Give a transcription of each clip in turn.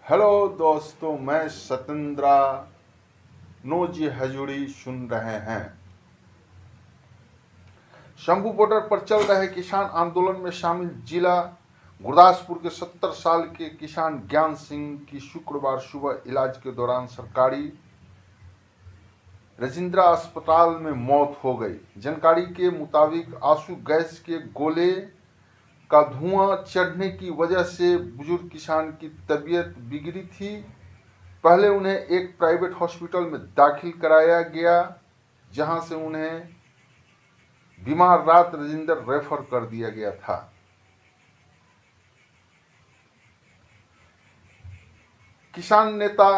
Hello दोस्तों, मैं Satyendra nosy हजूरी सुन रहे हैं। शंभू बॉर्डर पर चल रहे किसान आंदोलन में शामिल जिला गुरदासपुर के 70 साल के किसान ज्ञान सिंह की शुक्रवार सुबह इलाज के दौरान सरकारी रजिंद्रा अस्पताल में मौत हो गई। जानकारी के मुताबिक आंसू गैस के गोले का धुआं चढ़ने की वजह से बुजुर्ग किसान की तबीयत बिगड़ी थी। पहले उन्हें एक प्राइवेट हॉस्पिटल में दाखिल कराया गया, जहां से उन्हें बीमार रात राजेंद्र रेफर कर दिया गया था। किसान नेता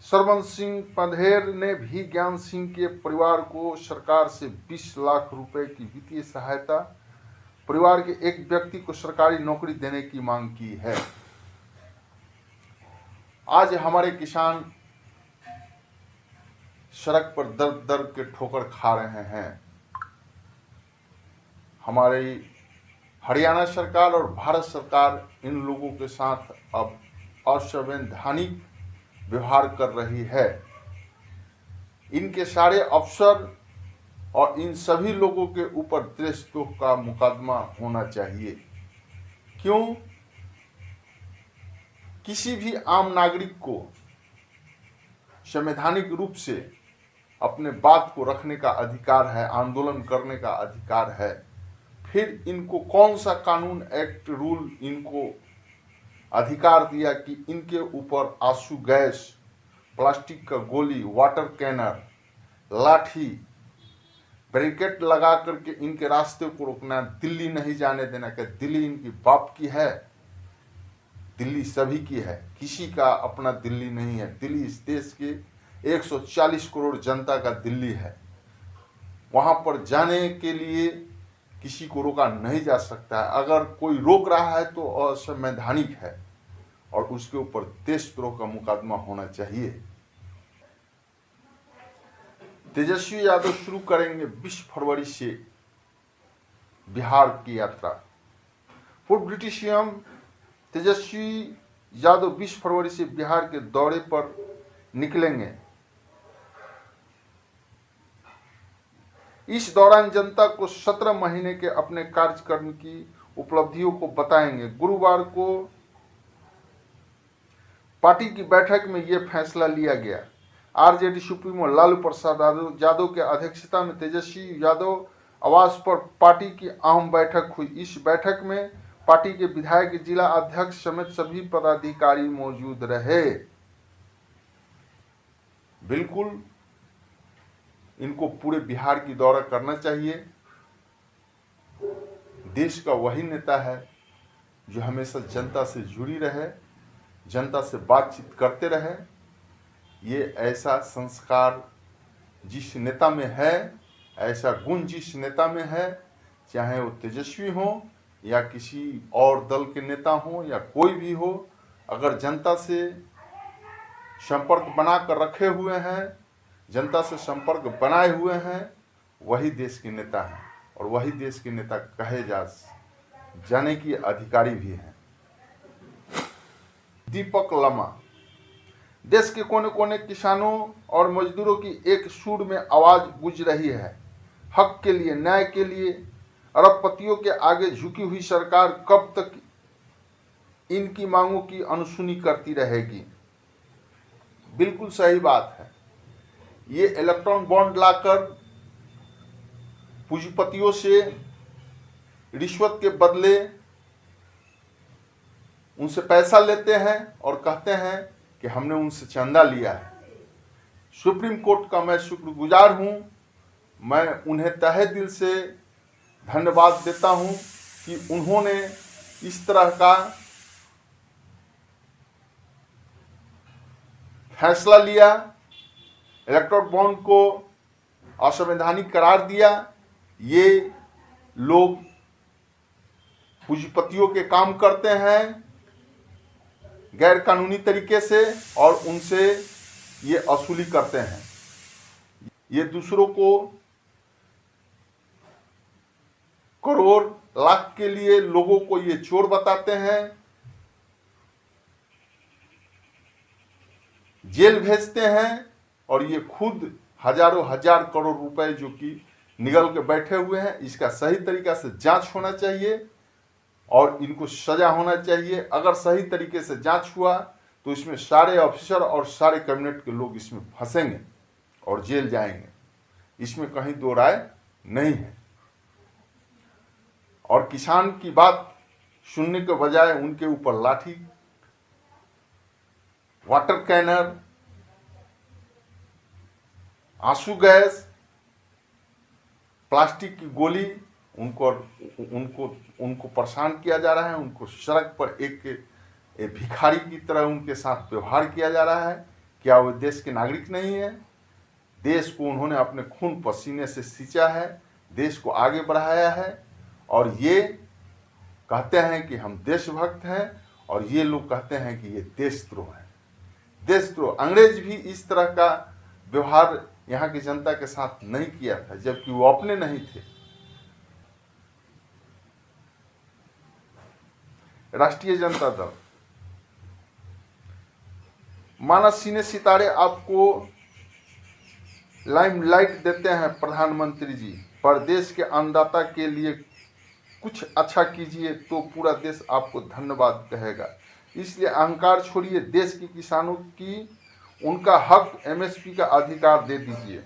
सरवन सिंह पंधेर ने भी ज्ञान सिंह के परिवार को सरकार से 20 लाख रुपए की वित्तीय सहायता, परिवार के एक व्यक्ति को सरकारी नौकरी देने की मांग की है। आज हमारे किसान सड़क पर दर दर के ठोकर खा रहे हैं। हमारी हरियाणा सरकार और भारत सरकार इन लोगों के साथ अब असंवैधानिक व्यवहार कर रही है। इनके सारे अफसर और इन सभी लोगों के ऊपर देशद्रोह का मुकदमा होना चाहिए। क्यों? किसी भी आम नागरिक को संवैधानिक रूप से अपने बात को रखने का अधिकार है, आंदोलन करने का अधिकार है। फिर इनको कौन सा कानून, एक्ट, रूल इनको अधिकार दिया कि इनके ऊपर आंसू गैस, प्लास्टिक का गोली, वाटर कैनर, लाठी, बैरिकेड लगा करके इनके रास्ते को रोकना, दिल्ली नहीं जाने देना। कि दिल्ली इनकी बाप की है? दिल्ली सभी की है, किसी का अपना दिल्ली नहीं है। दिल्ली इस देश के 140 करोड़ जनता का दिल्ली है। वहां पर जाने के लिए किसी को रोका नहीं जा सकता है। अगर कोई रोक रहा है तो असंवैधानिक है और उसके ऊपर देशद्रोह का मुकदमा होना चाहिए। तेजस्वी यादव शुरू करेंगे 20 फरवरी से बिहार की यात्रा। पूर्व ब्रिटिश सीएम तेजस्वी यादव 20 फरवरी से बिहार के दौरे पर निकलेंगे। इस दौरान जनता को 17 महीने के अपने कार्यक्रम की उपलब्धियों को बताएंगे। गुरुवार को पार्टी की बैठक में यह फैसला लिया गया। आरजेडी सुप्रीमो लालू प्रसाद यादव के अध्यक्षता में तेजस्वी यादव आवास पर पार्टी की अहम बैठक हुई। इस बैठक में पार्टी के विधायक, जिला अध्यक्ष समेत सभी पदाधिकारी मौजूद रहे। बिल्कुल इनको पूरे बिहार की दौरा करना चाहिए। देश का वही नेता है जो हमेशा जनता से जुड़ी रहे, जनता से बातचीत करते रहे। ये ऐसा संस्कार जिस नेता में है, ऐसा गुण जिस नेता में है, चाहे वो तेजस्वी हो या किसी और दल के नेता हो या कोई भी हो, अगर जनता से संपर्क बनाकर रखे हुए हैं, जनता से संपर्क बनाए हुए हैं, वही देश के नेता हैं और वही देश के नेता कहे जाने की अधिकारी भी हैं। दीपक लम्हा। देश के कोने कोने किसानों और मजदूरों की एक सुर में आवाज गूंज रही है। हक के लिए, न्याय के लिए अरबपतियों के आगे झुकी हुई सरकार कब तक इनकी मांगों की अनसुनी करती रहेगी? बिल्कुल सही बात है। ये इलेक्ट्रॉन बॉन्ड लाकर पूंजीपतियों से रिश्वत के बदले उनसे पैसा लेते हैं और कहते हैं कि हमने उनसे चंदा लिया है। सुप्रीम कोर्ट का मैं शुक्रगुजार हूं। मैं उन्हें तहे दिल से धन्यवाद देता हूं कि उन्होंने इस तरह का फैसला लिया, इलेक्ट्रॉन बॉन्ड को असंवैधानिक करार दिया। ये लोग पूंजीपतियों के काम करते हैं गैर कानूनी तरीके से और उनसे ये वसूली करते हैं। ये दूसरों को करोड़ लाख के लिए लोगों को ये चोर बताते हैं। जेल भेजते हैं और ये खुद हजारों हजार करोड़ रुपए जो कि निगल के बैठे हुए हैं, इसका सही तरीका से जांच होना चाहिए और इनको सजा होना चाहिए। अगर सही तरीके से जांच हुआ तो इसमें सारे ऑफिसर और सारे कैबिनेट के लोग इसमें फंसेंगे और जेल जाएंगे, इसमें कहीं दो राय नहीं है। और किसान की बात सुनने के बजाय उनके ऊपर लाठी, वाटर कैनर, आंसू गैस, प्लास्टिक की गोली उनको उनको उनको परेशान किया जा रहा है। उनको सड़क पर एक भिखारी की तरह उनके साथ व्यवहार किया जा रहा है। क्या वो देश के नागरिक नहीं है? देश को उन्होंने अपने खून पसीने से सींचा है, देश को आगे बढ़ाया है और ये कहते हैं कि हम देशभक्त हैं और ये लोग कहते हैं कि ये देशद्रोह है। देशद्रोह, अंग्रेज भी इस तरह का व्यवहार यहाँ की जनता के साथ नहीं किया था, जबकि वो अपने नहीं थे। राष्ट्रीय जनता दल, माना सिने सितारे आपको लाइमलाइट देते हैं प्रधानमंत्री जी, पर देश के अन्नदाता के लिए कुछ अच्छा कीजिए तो पूरा देश आपको धन्यवाद कहेगा। इसलिए अहंकार छोड़िए, देश के किसानों की उनका हक एमएसपी का अधिकार दे दीजिए।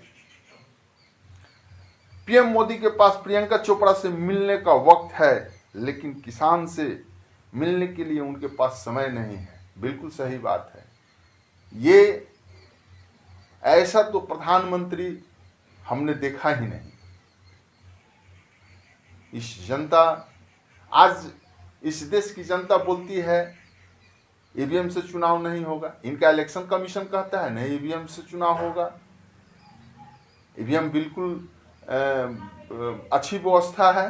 पीएम मोदी के पास प्रियंका चोपड़ा से मिलने का वक्त है, लेकिन किसान से मिलने के लिए उनके पास समय नहीं है। बिल्कुल सही बात है। ये ऐसा तो प्रधानमंत्री हमने देखा ही नहीं। इस जनता, आज इस देश की जनता बोलती है ईवीएम से चुनाव नहीं होगा। इनका इलेक्शन कमीशन कहता है नहीं, ईवीएम से चुनाव होगा। ईवीएम बिल्कुल अच्छी व्यवस्था है,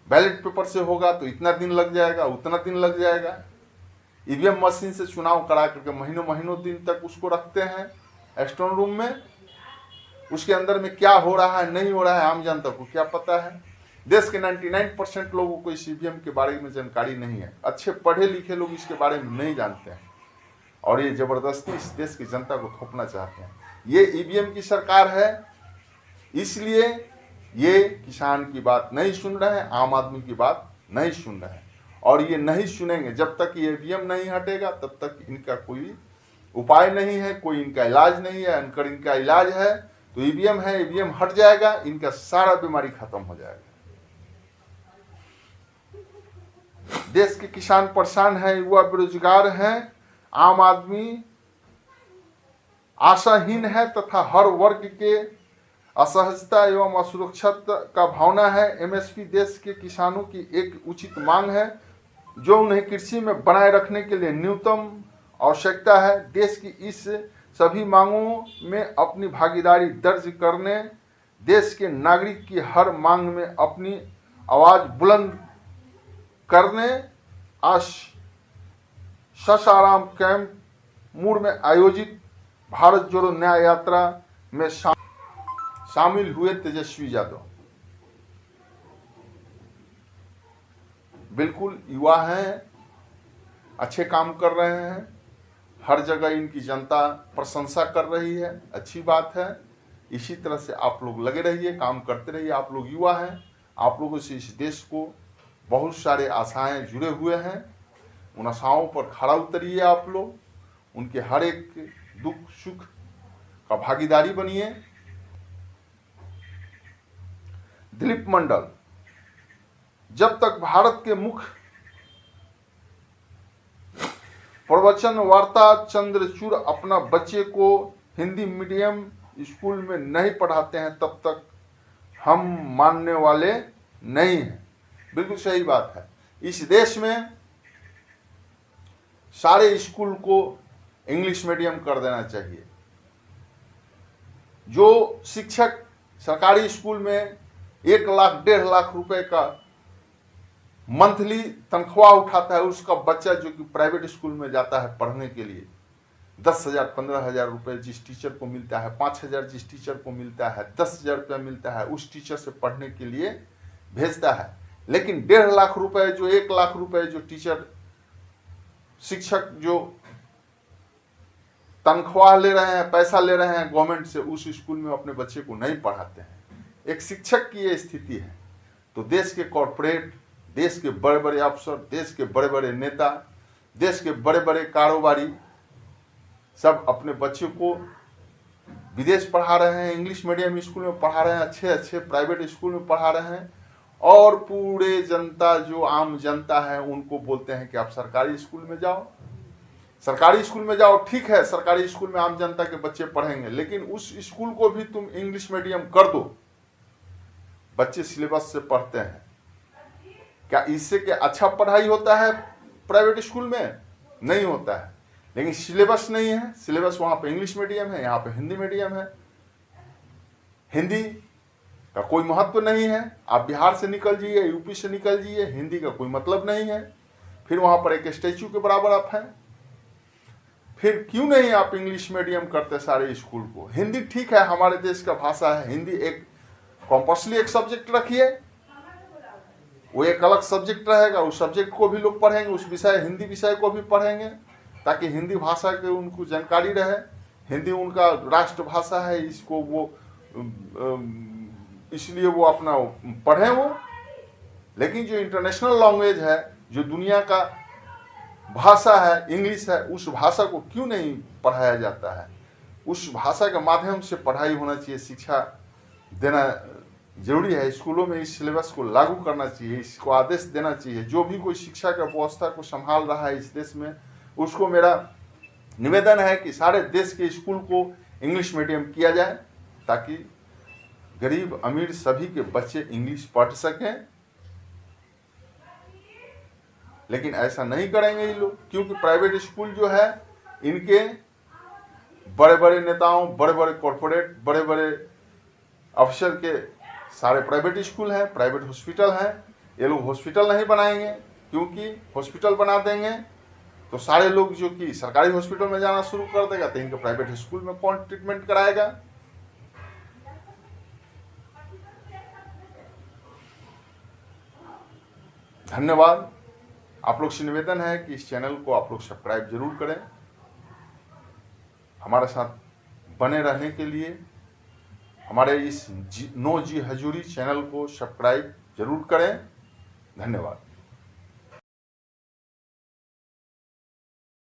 बैलेट पेपर से होगा तो इतना दिन लग जाएगा, उतना दिन लग जाएगा। ईवीएम मशीन से चुनाव करा करके महीनों महीनों दिन तक उसको रखते हैं स्ट्रांग रूम में। उसके अंदर में क्या हो रहा है नहीं हो रहा है आम जनता को क्या पता है। देश के 99% लोगों को इस ईवीएम के बारे में जानकारी नहीं है। अच्छे पढ़े लिखे लोग इसके बारे में नहीं जानते हैं और ये जबरदस्ती इस देश की जनता को थोपना चाहते हैं। ये ईवीएम की सरकार है, इसलिए ये किसान की बात नहीं सुन रहे हैं, आम आदमी की बात नहीं सुन रहे हैं और ये नहीं सुनेंगे। जब तक ये ईवीएम नहीं हटेगा तब तक इनका कोई उपाय नहीं है, कोई इनका इलाज नहीं है। अगर इनका इलाज है तो ईवीएम है, ईवीएम हट जाएगा, इनका सारा बीमारी खत्म हो जाएगा। देश के किसान परेशान हैं, युवा बेरोजगार हैं, आम आदमी आशाहीन है तथा हर वर्ग के असहजता एवं असुरक्षा का भावना है। एमएसपी देश के किसानों की एक उचित मांग है जो उन्हें कृषि में बनाए रखने के लिए न्यूनतम आवश्यकता है। देश की इस सभी मांगों में अपनी भागीदारी दर्ज करने, देश के नागरिक की हर मांग में अपनी आवाज बुलंद करने आज सासाराम कैंप मूड में आयोजित भारत जोड़ो न्याय यात्रा में शामिल हुए तेजस्वी यादव। बिल्कुल युवा हैं, अच्छे काम कर रहे हैं, हर जगह इनकी जनता प्रशंसा कर रही है, अच्छी बात है। इसी तरह से आप लोग लगे रहिए, काम करते रहिए। आप लोग युवा हैं, आप लोगों से इस देश को बहुत सारे आशाएं जुड़े हुए हैं। उन आशाओं पर खरा उतरिए, आप लोग उनके हर एक दुख सुख का भागीदारी बनिए। दिलीप मंडल, जब तक भारत के मुख्य प्रवचन वार्ता चंद्रचूड़ अपना बच्चे को हिंदी मीडियम स्कूल में नहीं पढ़ाते हैं तब तक हम मानने वाले नहीं हैं। बिल्कुल सही बात है। इस देश में सारे स्कूल को इंग्लिश मीडियम कर देना चाहिए। जो शिक्षक सरकारी स्कूल में 1 लाख 1.5 लाख रुपए का मंथली तनख्वाह उठाता है, उसका बच्चा जो कि प्राइवेट स्कूल में जाता है पढ़ने के लिए 10,000 15,000 रुपये जिस टीचर को मिलता है, 5,000 जिस टीचर को मिलता है, 10,000 रुपये मिलता है, उस टीचर से पढ़ने के लिए भेजता है। लेकिन 1.5 लाख रुपए जो 1 लाख रुपए जो टीचर शिक्षक जो तनख्वाह ले रहे हैं, पैसा ले रहे हैं गवर्नमेंट से, उस स्कूल में अपने बच्चे को नहीं पढ़ाते हैं। एक शिक्षक की ये स्थिति है। तो देश के कॉरपोरेट, देश के बड़े बड़े अफसर, देश के बड़े बड़े नेता, देश के बड़े बड़े कारोबारी सब अपने बच्चों को विदेश पढ़ा रहे हैं, इंग्लिश मीडियम स्कूल में पढ़ा रहे हैं, अच्छे अच्छे प्राइवेट स्कूल में पढ़ा रहे हैं, और पूरे जनता, जो आम जनता है, उनको बोलते हैं कि आप सरकारी स्कूल में जाओ, सरकारी स्कूल में जाओ। ठीक है, सरकारी स्कूल में आम जनता के बच्चे पढ़ेंगे, लेकिन उस स्कूल को भी तुम इंग्लिश मीडियम कर दो। बच्चे सिलेबस से पढ़ते हैं। क्या इससे क्या अच्छा पढ़ाई होता है प्राइवेट स्कूल में? नहीं होता है। लेकिन सिलेबस नहीं है, सिलेबस वहां पे इंग्लिश मीडियम है, यहाँ पे हिंदी मीडियम है। हिंदी का कोई महत्व नहीं है। आप बिहार से निकल जाइए, यूपी से निकल जाइए, हिंदी का कोई मतलब नहीं है। फिर वहां पर एक स्टैच्यू के बराबर आप हैं। फिर क्यों नहीं आप इंग्लिश मीडियम करते सारे स्कूल को? हिंदी ठीक है, हमारे देश का भाषा है, हिंदी एक कंपल्सरी एक सब्जेक्ट रखिए, वो एक अलग सब्जेक्ट रहेगा, उस सब्जेक्ट को भी लोग पढ़ेंगे, उस विषय हिंदी विषय को भी पढ़ेंगे, ताकि हिंदी भाषा के उनको जानकारी रहे। हिंदी उनका राष्ट्रभाषा है, इसको वो इसलिए वो अपना पढ़ें वो। लेकिन जो इंटरनेशनल लैंग्वेज है, जो दुनिया का भाषा है, इंग्लिश है, उस भाषा को क्यों नहीं पढ़ाया जाता है? उस भाषा के माध्यम से पढ़ाई होना चाहिए, शिक्षा देना जरूरी है। स्कूलों में इस सिलेबस को लागू करना चाहिए, इसको आदेश देना चाहिए। जो भी कोई शिक्षा का व्यवस्था को संभाल रहा है इस देश में, उसको मेरा निवेदन है कि सारे देश के स्कूल को इंग्लिश मीडियम किया जाए, ताकि गरीब अमीर सभी के बच्चे इंग्लिश पढ़ सकें। लेकिन ऐसा नहीं करेंगे ये लोग, क्योंकि प्राइवेट स्कूल जो है, इनके बड़े बड़े नेताओं, बड़े बड़े कॉरपोरेट, बड़े बड़े अफसर के सारे प्राइवेट स्कूल हैं, प्राइवेट हॉस्पिटल हैं। ये लोग हॉस्पिटल नहीं बनाएंगे, क्योंकि हॉस्पिटल बना देंगे तो सारे लोग जो कि सरकारी हॉस्पिटल में जाना शुरू कर देगा, तो इनके प्राइवेट स्कूल में कौन ट्रीटमेंट कराएगा? धन्यवाद। आप लोग से निवेदन है कि इस चैनल को आप लोग सब्सक्राइब जरूर करें। हमारे साथ बने रहने के लिए हमारे इस नो जी हजूरी चैनल को सब्सक्राइब जरूर करें। धन्यवाद।